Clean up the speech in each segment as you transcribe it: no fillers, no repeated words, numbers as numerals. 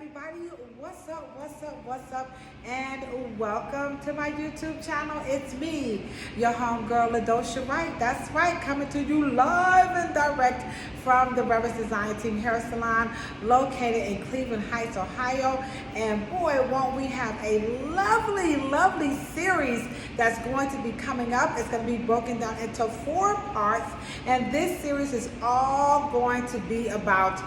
everybody, what's up, and welcome to my YouTube channel. It's me, your homegirl, Ladosha Wright. That's right, coming to you live and direct from the Rebels Design Team Hair Salon, located in Cleveland Heights, Ohio. And boy, won't we have a lovely series that's going to be coming up. It's going to be broken down into 4 parts, and this series is all going to be about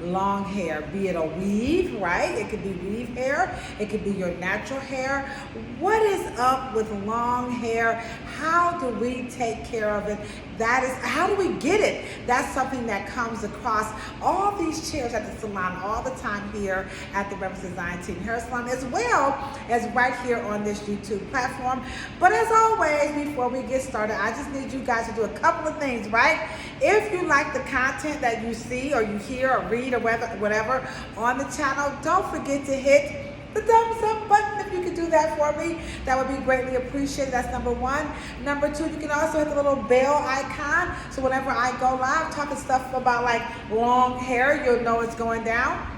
long hair, be it a weave, right? It could be weave hair, it could be your natural hair. What is up with long hair? How do we take care of it? That is, how do we get it? That's something that comes across all these chairs at the salon all the time here at the Rebels Design Team Hair Salon, as well as right here on this YouTube platform. But as always, before we get started, I just need you guys to do a couple of things, right? If you like the content that you see or you hear or read or whatever on the channel, don't forget to hit the thumbs up button. If you could do that for me, that would be greatly appreciated. That's number 1. Number 2, you can also hit the little bell icon, so whenever I go live talking stuff about like long hair, you'll know it's going down.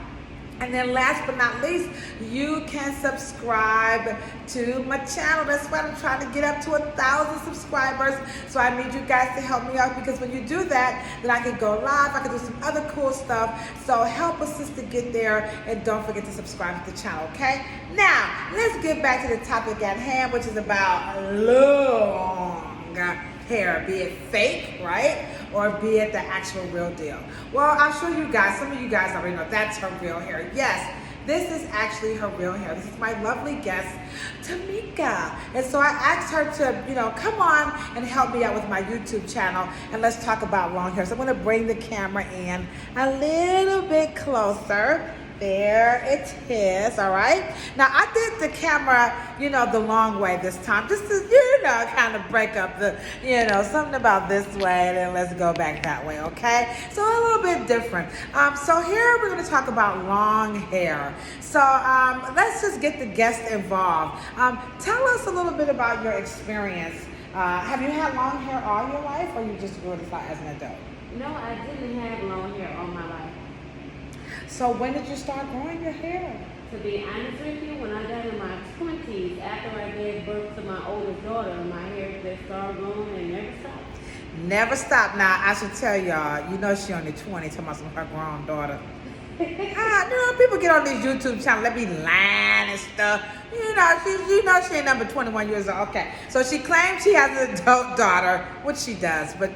And then last but not least, you can subscribe to my channel. That's why I'm trying to get up to 1,000 subscribers. So I need you guys to help me out, because when you do that, then I can go live, I can do some other cool stuff. So help us sister get there, and don't forget to subscribe to the channel, okay? Now, let's get back to the topic at hand, which is about long hair, be it fake, right? Or be it the actual real deal. Well, I'll show you guys, some of you guys already know that's her real hair. Yes, this is actually her real hair. This is my lovely guest, Tamika. And so I asked her to, come on and help me out with my YouTube channel, and let's talk about long hair. So I'm gonna bring the camera in a little bit closer. There it is, all right? Now, I did the camera, the long way this time, just to, kind of break up the, something about this way, and then let's go back that way, okay? So a little bit different. So here we're gonna talk about long hair. So let's just get the guest involved. Tell us a little bit about your experience. Have you had long hair all your life, or you just grew it as an adult? No, I didn't have long hair all my life. So when did you start growing your hair? To be honest with you, when I got in my 20s, after I gave birth to my oldest daughter, my hair just started growing and never stopped. Never stopped. Now, I should tell y'all, she only 20, talking about her grown daughter. People get on these YouTube channels, they be lying and stuff. She ain't number 21 years old. Okay, so she claims she has an adult daughter, which she does, but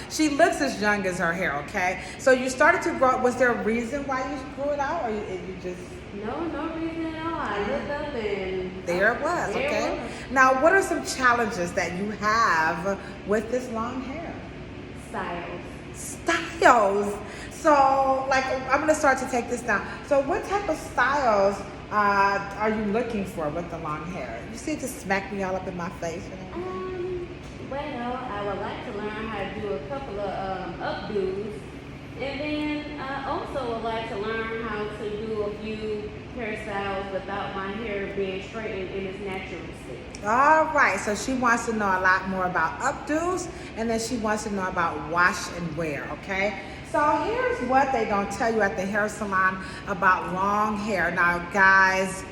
she looks as young as her hair. Okay, so you started to grow. Was there a reason why you grew it out, or you just? No reason at all. I looked up and there it was. There it was. Now, what are some challenges that you have with this long hair? Styles. So, I'm going to start to take this down. So, what type of styles are you looking for with the long hair? You seem to smack me all up in my face. Well, I would like to learn how to do a couple of updos. And then I also would like to learn how to do a few hairstyles without my hair being straightened in its natural state. All right, so she wants to know a lot more about updos, and then she wants to know about wash and wear, okay? So here's what they don't tell you at the hair salon about long hair. Now, guys,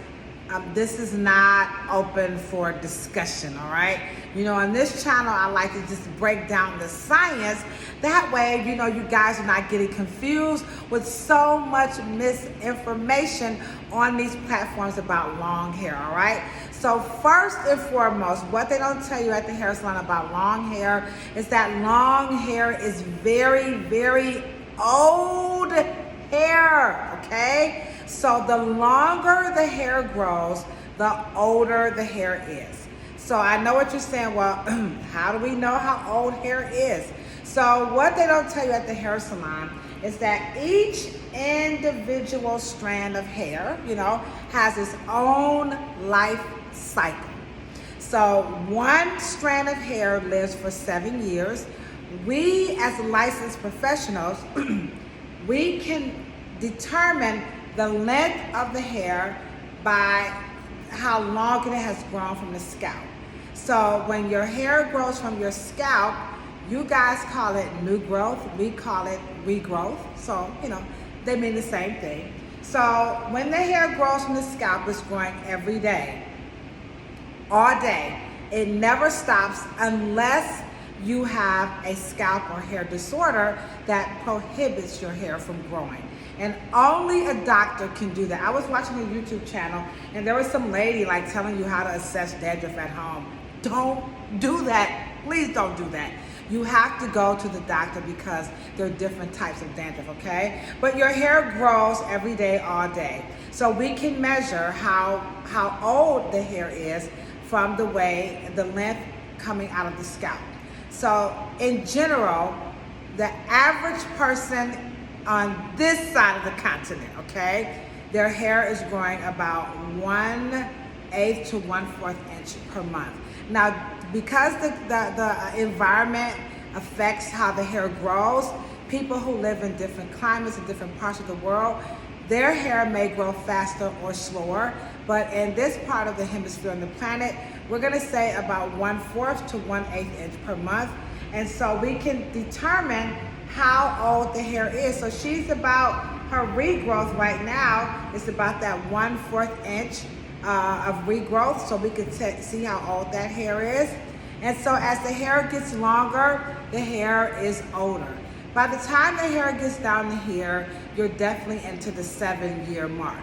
this is not open for discussion, all right? On this channel, I like to just break down the science. That way, you guys are not getting confused with so much misinformation on these platforms about long hair, all right? So first and foremost, what they don't tell you at the hair salon about long hair is that long hair is very old hair, okay? So the longer the hair grows, the older the hair is. So I know what you're saying, well, how do we know how old hair is? So what they don't tell you at the hair salon is that each individual strand of hair, has its own life cycle. So one strand of hair lives for 7 years. We, as licensed professionals, we can determine the length of the hair by how long it has grown from the scalp. So when your hair grows from your scalp, you guys call it new growth, we call it regrowth. So, they mean the same thing. So when the hair grows from the scalp, it's growing every day, all day. It never stops unless you have a scalp or hair disorder that prohibits your hair from growing. And only a doctor can do that. I was watching a YouTube channel and there was some lady like telling you how to assess dandruff at home. Don't do that. Please don't do that. You have to go to the doctor because there are different types of dandruff, okay? But your hair grows every day, all day. So we can measure how old the hair is from the length coming out of the scalp. So in general, the average person on this side of the continent, okay, their hair is growing about 1/8 to 1/4 inch per month. Now, because the environment affects how the hair grows, people who live in different climates in different parts of the world, their hair may grow faster or slower. But in this part of the hemisphere on the planet, we're gonna say about 1/4 to 1/8 inch per month. And so we can determine how old the hair is. So she's about, her regrowth right now is about that 1/4 inch of regrowth. So we can see how old that hair is. And so as the hair gets longer, the hair is older. By the time the hair gets down to here, you're definitely into the 7-year mark.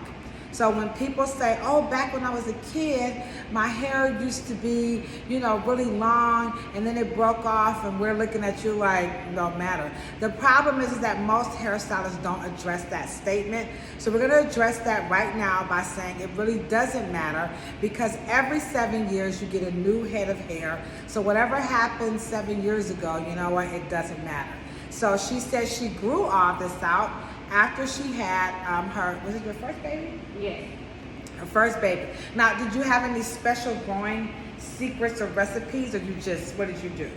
So when people say, oh, back when I was a kid, my hair used to be, really long, and then it broke off, and we're looking at you like, no matter. The problem is that most hairstylists don't address that statement. So we're gonna address that right now by saying it really doesn't matter, because every 7 years you get a new head of hair. So whatever happened 7 years ago, you know what, it doesn't matter. So she said she grew all this out after she had was it your first baby? Yes. Her first baby. Now, did you have any special growing secrets or recipes, or what did you do?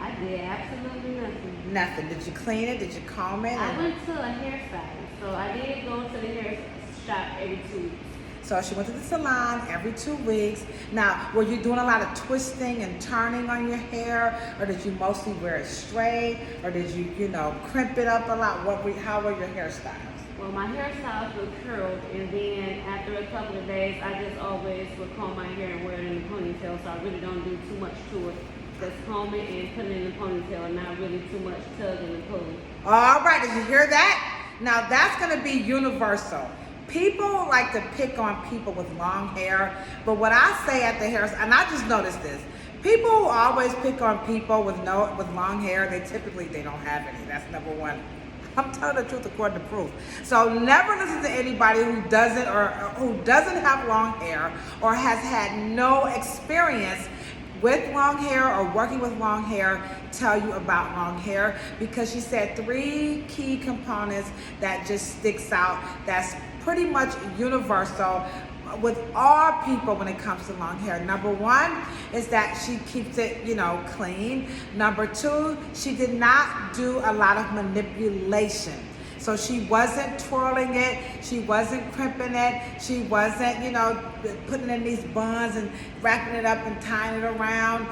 I did absolutely nothing. Nothing. Did you clean it? Did you comb it? I went to a hairstylist, so I did go to the hair shop every 2 weeks. So she went to the salon every 2 weeks. Now, were you doing a lot of twisting and turning on your hair, or did you mostly wear it straight, or did you, crimp it up a lot? How were your hairstyles? Well, my hairstyles were curled, and then after a couple of days, I just always would comb my hair and wear it in a ponytail, so I really don't do too much to it. Just comb it and put it in a ponytail, and not really too much tugging and pulling. All right, did you hear that? Now, that's going to be universal. People like to pick on people with long hair, but what I say at the hair, and I just noticed this, people who always pick on people with long hair, they don't have any. That's number one. I'm telling the truth according to proof. So never listen to anybody who doesn't have long hair or has had no experience with long hair or working with long hair tell you about long hair, because she said 3 key components that just sticks out that's pretty much universal with all people when it comes to long hair. Number 1 is that she keeps it, clean. Number 2, she did not do a lot of manipulation. So she wasn't twirling it, she wasn't crimping it, she wasn't, putting in these buns and wrapping it up and tying it around.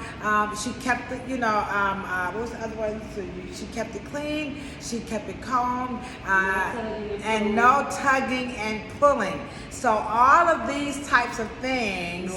She kept it, what was the other one? So she kept it clean, she kept it combed, and no tugging and pulling. So all of these types of things,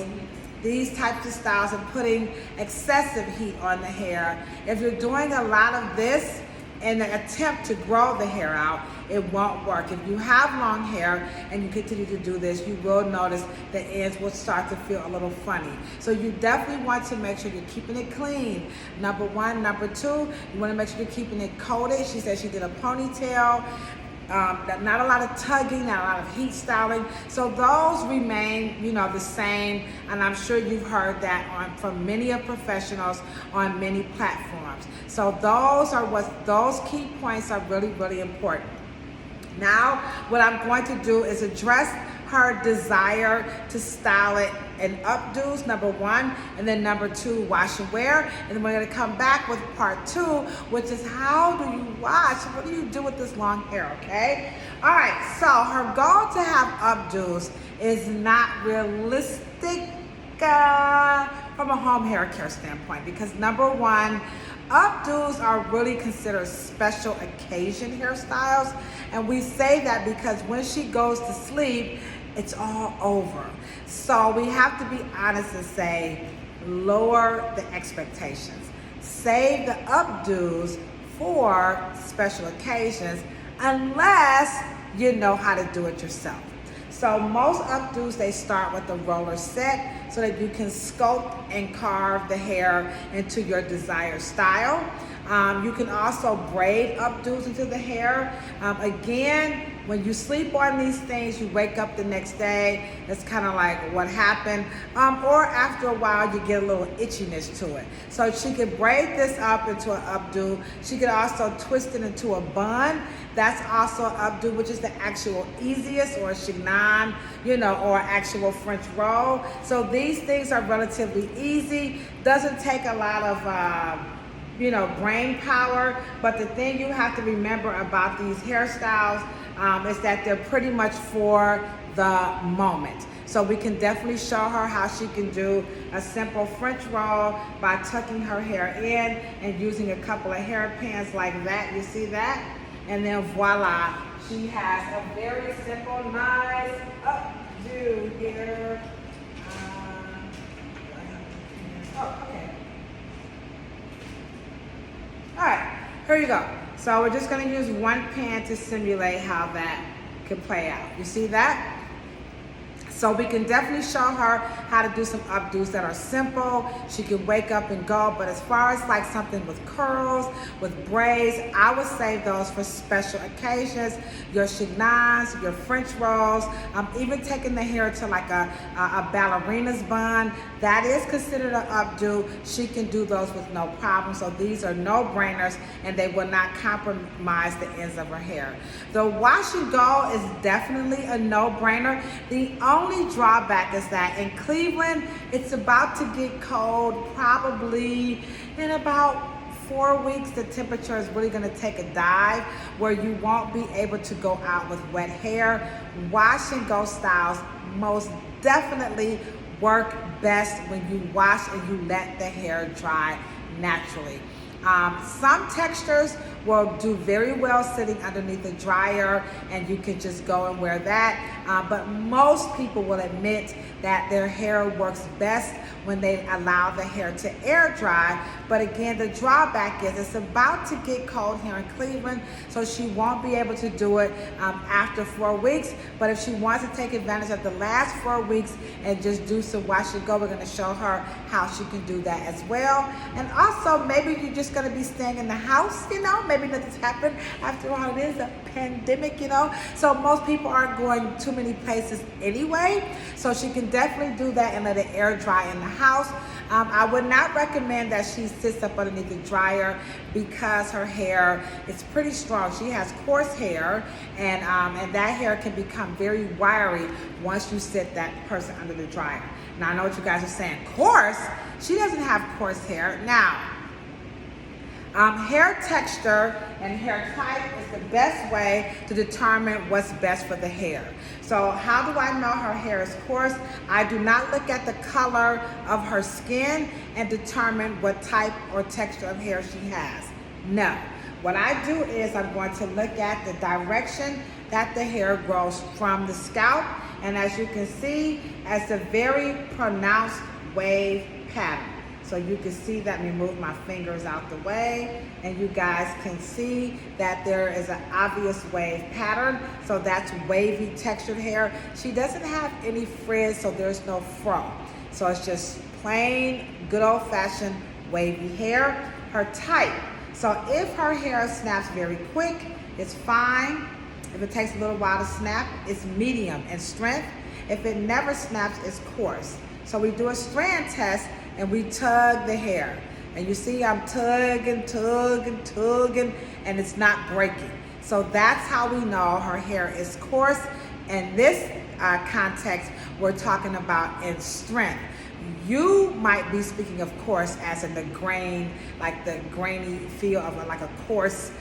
these types of styles, and putting excessive heat on the hair, if you're doing a lot of this in an attempt to grow the hair out, it won't work. If you have long hair and you continue to do this, you will notice the ends will start to feel a little funny. So you definitely want to make sure you're keeping it clean. Number 1. Number 2, you want to make sure you're keeping it coated. She said she did a ponytail. Not a lot of tugging, not a lot of heat styling. So those remain, the same. And I'm sure you've heard that from many of professionals on many platforms. So those key points are really, really important. Now, what I'm going to do is address her desire to style it in updos, number 1, and then number 2, wash and wear. And then we're gonna come back with part 2, which is how do you wash? What do you do with this long hair, okay? All right, so her goal to have updos is not realistic from a home hair care standpoint, because number 1, Updos are really considered special occasion hairstyles, and we say that because when she goes to sleep, it's all over. So we have to be honest and say, lower the expectations. Save the updos for special occasions unless you know how to do it yourself. So most updos, they start with a roller set so that you can sculpt and carve the hair into your desired style. You can also braid updos into the hair. Again, when you sleep on these things, you wake up the next day, it's kind of like what happened. Or after a while, you get a little itchiness to it. So she could braid this up into an updo. She could also twist it into a bun. That's also an updo, which is the actual easiest, or a chignon, or actual French roll. So these things are relatively easy. Doesn't take a lot of brain power, but the thing you have to remember about these hairstyles is that they're pretty much for the moment. So we can definitely show her how she can do a simple French roll by tucking her hair in and using a couple of hairpins like that. You see that? And then voila, she has a very simple, nice updo here. Oh, okay. All right, here you go. So we're just gonna use one pan to simulate how that could play out. You see that? So we can definitely show her how to do some updos that are simple. She can wake up and go, but as far as like something with curls, with braids, I would save those for special occasions. Your chignons, your French rolls, even taking the hair to like a ballerina's bun, that is considered an updo. She can do those with no problem. So these are no-brainers and they will not compromise the ends of her hair. The wash and go is definitely a no-brainer. The only drawback is that in Cleveland, it's about to get cold, probably in about 4 weeks. The temperature is really going to take a dive where you won't be able to go out with wet hair. Wash and go styles most definitely work best when you wash and you let the hair dry naturally. Some textures will do very well sitting underneath a dryer and you can just go and wear that. But most people will admit that their hair works best when they allow the hair to air dry. But again, the drawback is it's about to get cold here in Cleveland, so she won't be able to do it after 4 weeks. But if she wants to take advantage of the last 4 weeks and just do some wash and go, we're gonna show her how she can do that as well. And also, maybe you're just gonna be staying in the house, maybe nothing's happened. After all, it is a pandemic, so most people aren't going too many places anyway, so she can definitely do that and let it air dry in the house. I would not recommend that she sits up underneath the dryer because her hair is pretty strong. She has coarse hair, and that hair can become very wiry once you sit that person under the dryer. Now I know what you guys are saying, coarse? She doesn't have coarse hair. Now, hair texture and hair type is the best way to determine what's best for the hair. So how do I know her hair is coarse? I do not look at the color of her skin and determine what type or texture of hair she has. No. What I do is I'm going to look at the direction that the hair grows from the scalp. And as you can see, it's a very pronounced wave pattern. So you can see that. Let me move my fingers out the way, and you guys can see that there is an obvious wave pattern. So that's wavy textured hair. She doesn't have any frizz, so there's no fro. So it's just plain, good old-fashioned wavy hair. Her type. So if her hair snaps very quick, it's fine. If it takes a little while to snap, it's medium in strength. If it never snaps, it's coarse. So we do a strand test and we tug the hair. And you see I'm tugging, and it's not breaking. So that's how we know her hair is coarse. In this context, we're talking about in strength. You might be speaking of coarse as in the grain, like the grainy feel of like a coarse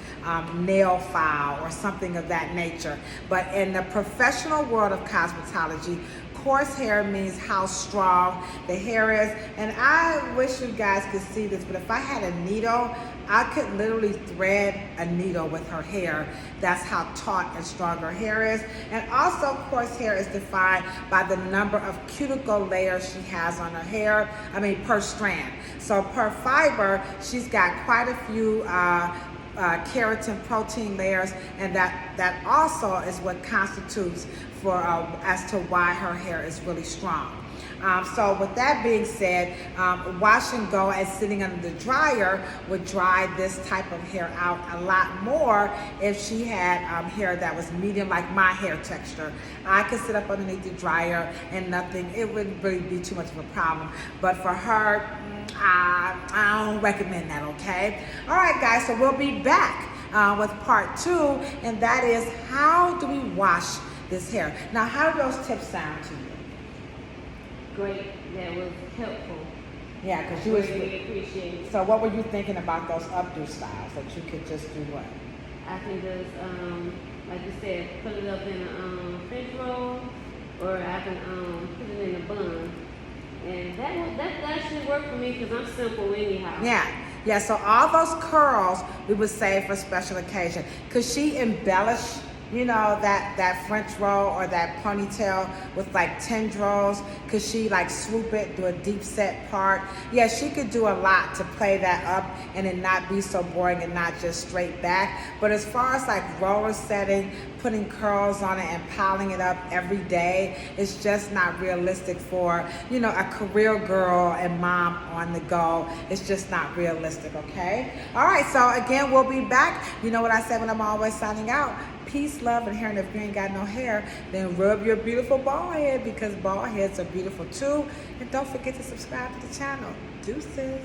nail file or something of that nature. But in the professional world of cosmetology, coarse hair means how strong the hair is. And I wish you guys could see this, but if I had a needle, I could literally thread a needle with her hair. That's how taut and strong her hair is. And also, coarse hair is defined by the number of cuticle layers she has on her hair, per strand. So per fiber, she's got quite a few keratin protein layers, and that also is what constitutes for as to why her hair is really strong. So with that being said, wash and go and sitting under the dryer would dry this type of hair out a lot more if she had hair that was medium, like my hair texture. I could sit up underneath the dryer and nothing, it wouldn't really be too much of a problem. But for her, I don't recommend that, okay? All right, guys, so we'll be back with part 2, and that is how do we wash this hair? Now, how do those tips sound to you? Great. That was helpful. Yeah, because you was really appreciate it. So what were you thinking about those updo styles that you could just do what? I can just, like you said, put it up in a French roll, or I can put it in a bun. And that should work for me because I'm simple anyhow. Yeah, so all those curls we would save for special occasion. Could she embellish, that French roll or that ponytail with like tendrils? Could she like swoop it, do a deep set part? Yeah, she could do a lot to play that up and it not be so boring and not just straight back. But as far as like roller setting, putting curls on it and piling it up every day, it's just not realistic for, a career girl and mom on the go. It's just not realistic, okay? All right, so again, we'll be back. You know what I said when I'm always signing out? Peace, love, and hair. And if you ain't got no hair, then rub your beautiful bald head, because bald heads are beautiful too. And don't forget to subscribe to the channel. Deuces.